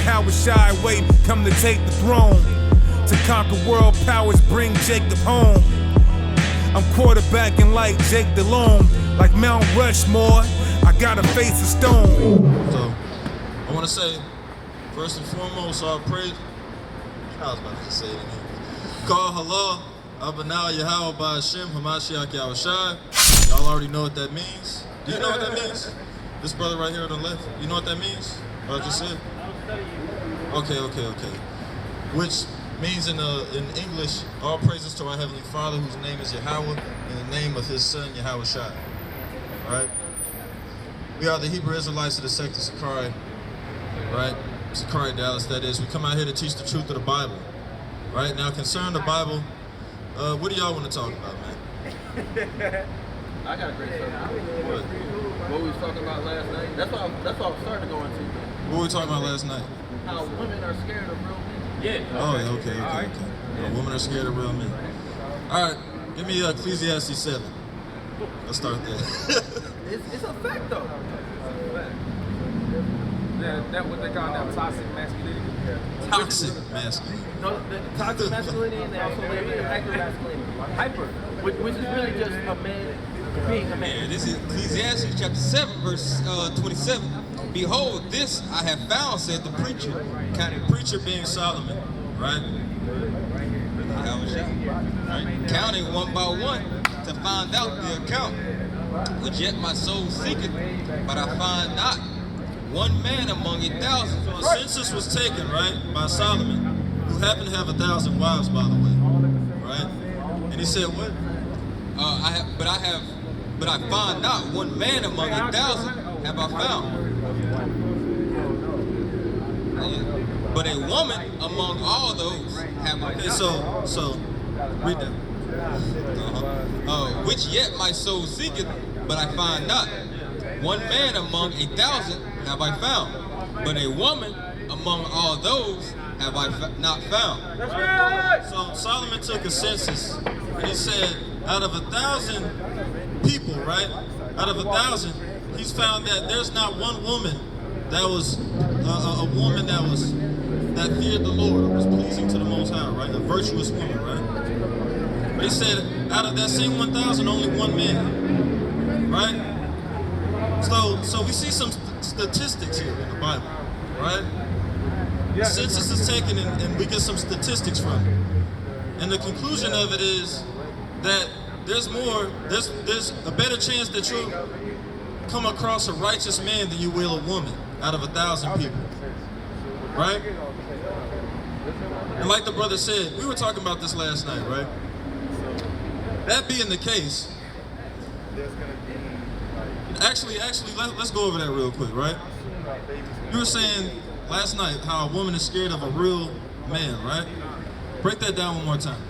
Yahushua wait, come to take the throne. To conquer world powers, bring Jacob home. I'm quarterbacking like Jake Delhomme, like Mount Rushmore. I got a face of stone. So, I want to say, first and foremost, all praise. I was about to say it in English. Call halal, Abanah Yahweh by Hashem, Hamashiach Yahushua. Y'all already know what that means. Do you know what that means? This brother right here on the left, you know what that means? What I just said? Okay. Which means in English, all praises to our Heavenly Father, whose name is Yahweh, in the name of His Son, Yahushua. Right? We are the Hebrew Israelites of the sect of Sicarii, right? Sicarii Dallas, that is. We come out here to teach the truth of the Bible, right? Now, concerning the Bible, what do y'all want to talk about, man? I got a great subject. What we was talking about last night. That's what I'm starting to go into. What were we talking about last night? How women are scared of real men. Yeah. Oh, okay. Women are scared of real men. All right, give me Ecclesiastes 7. Let's start there. It's a fact, though. That what they call that toxic masculinity. Toxic masculinity. No, the toxic masculinity and also hyper masculinity. Hyper, which is really just a man being a man. Yeah, this is Ecclesiastes chapter 7, verse 27. Behold, this I have found, said the preacher. Preacher being Solomon, right? Right? Counting one by one to find out the account, which yet my soul seeketh, but I find not one man among 1,000. So a census was taken, right, by Solomon, who happened to have 1,000 wives, by the way, right? And he said, what? But I find not one man among 1,000 have I found. But a woman among all those have I found. So read that. Which yet my soul seeketh, but I find not. One man among 1,000 have I found, but a woman among all those have I not found. That's right. So Solomon took a census, and he said, out of 1,000 people, right? Out of 1,000, he's found that there's not one woman that was a woman that feared the Lord, or was pleasing to the Most High, right? A virtuous woman, right? He said, out of that same 1,000, only one man, right? So we see some statistics here in the Bible, right? The census is taken and we get some statistics from it. And the conclusion of it is that there's a better chance that you'll come across a righteous man than you will a woman out of 1,000 people, right? And like the brother said, we were talking about this last night, right? That being the case, actually, let's go over that real quick, right? You were saying last night how a woman is scared of a real man, right? Break that down one more time.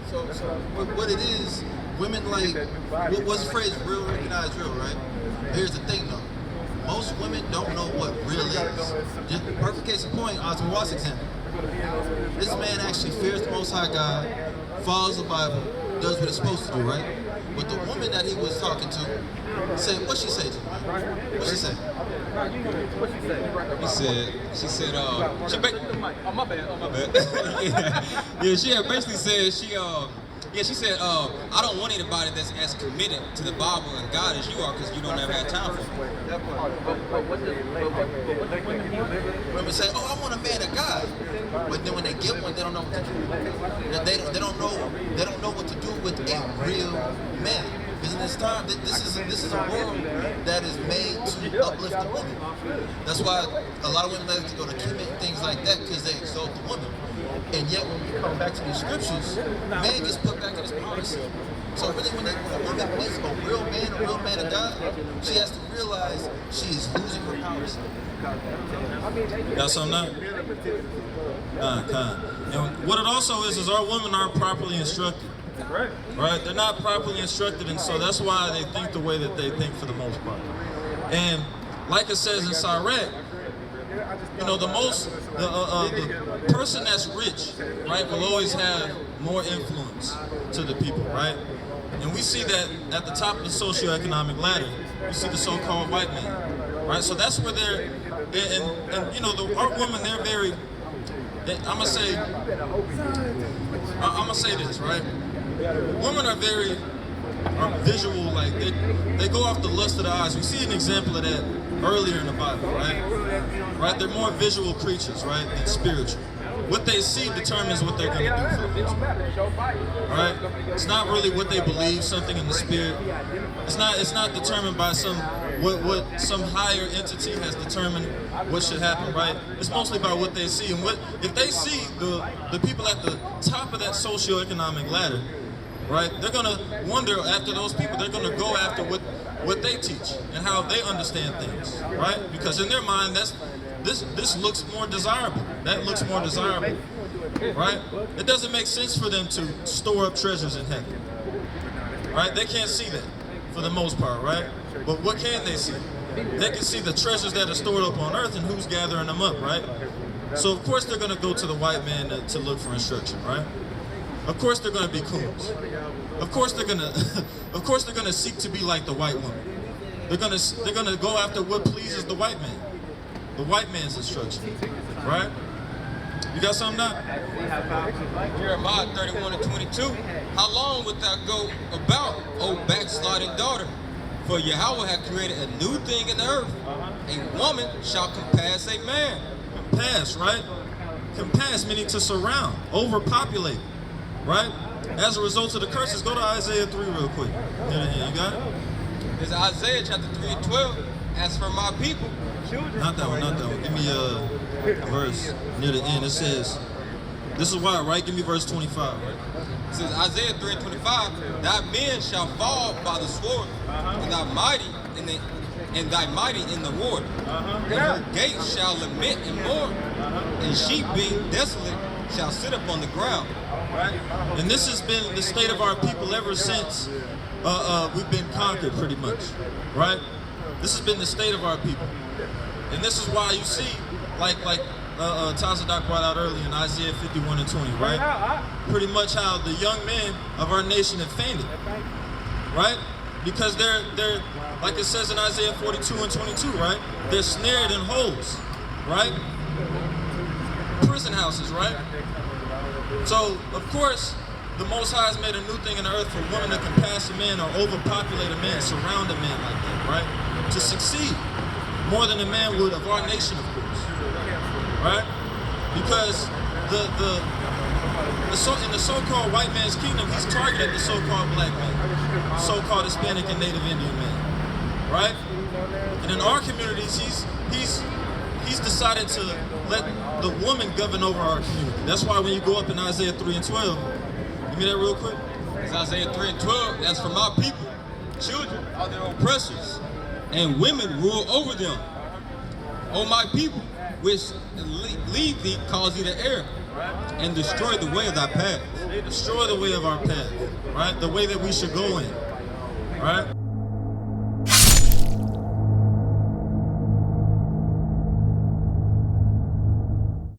So what it is, women like, what's the phrase, real recognize real, right? Here's the thing though, most women don't know what real is. Just perfect case in point, Oscar Watts example. This man actually fears the Most High God, follows the Bible, does what it's supposed to do, right? But the woman that he was talking to said, what'd she say to him? What'd she say? She said, she had basically said, she said, I don't want anybody that's as committed to the Bible and God as you are, because you don't ever have time for me. Women say, oh, I want a man of God. But then when they get one, they don't know what to do. They don't know what to do with a real man. Because in this time, this is a world that is made to uplift the woman. That's why a lot of women like to go to Kemet and things like that, because they exalt the woman. And yet when we come back to these scriptures, man gets put back in his promise. So really when a woman meets a real man of God, she has to realize she is losing her power. Got something now? And what it also is our women aren't properly instructed. Right? They're not properly instructed, and so that's why they think the way that they think for the most part. And like it says in Sirach, you know, the person that's rich, right, will always have more influence to the people, right? And we see that at the top of the socioeconomic ladder, we see the so-called white man, right? So that's where they're and you know, our women, they're very. I'm gonna say this, right? Women are very visual, like they go off the lust of the eyes. We see an example of that earlier in the Bible, right? Right? They're more visual creatures, right, than spiritual. What they see determines what they're going to do for the future. Right? It's not really what they believe, something in the spirit. It's not determined by what some higher entity has determined what should happen, right? It's mostly by what they see. And if they see the people at the top of that socioeconomic ladder, right? They're gonna wonder after those people. They're gonna go after what they teach and how they understand things, right? Because in their mind, this looks more desirable. That looks more desirable, right? It doesn't make sense for them to store up treasures in heaven, right? They can't see that for the most part, right? But what can they see? They can see the treasures that are stored up on earth and who's gathering them up, right? So of course they're gonna go to the white man to look for instruction, right? Of course they're going to be coons. Of course they're going to seek to be like the white woman. They're going to go after what pleases the white man. The white man's instruction. Right? You got something now? Jeremiah 31:22. How long wilt thou go about, O backsliding daughter? For Yahweh hath created a new thing in the earth. A woman shall compass a man. Compass, right? Compass meaning to surround, overpopulate. Right? As a result of the curses, go to Isaiah 3 real quick. Yeah, you got it? It's Isaiah chapter 3:12. As for my people, Not that one. Give me a verse near the end. It says, this is why, right? Give me verse 25, right? it says Isaiah 3:25, thy men shall fall by the sword, and thy mighty in the war. And her gates shall lament and mourn, and she being desolate shall sit upon the ground. Right? And this has been the state of our people ever since we've been conquered, pretty much, right? This has been the state of our people, and this is why you see, like Tazadak brought out earlier in Isaiah 51:20, right? Pretty much how the young men of our nation have fainted, right? Because they're like it says in Isaiah 42:22, right? They're snared in holes, right? Prison houses, right? So, of course, the Most High has made a new thing in the earth for women to compass a man or overpopulate a man, surround a man like that, right? To succeed more than a man would of our nation, of course, right? Because in the so-called white man's kingdom, he's targeted the so-called black man, so-called Hispanic and Native Indian man, right? And in our communities, he's decided to let the woman govern over our community. That's why when you go up in Isaiah 3:12, give me that real quick. It's Isaiah 3:12. As for my people, children are their oppressors, and women rule over them. O my people, which lead thee, cause thee to err, and destroy the way of thy path. Destroy the way of our path, right? The way that we should go in, right?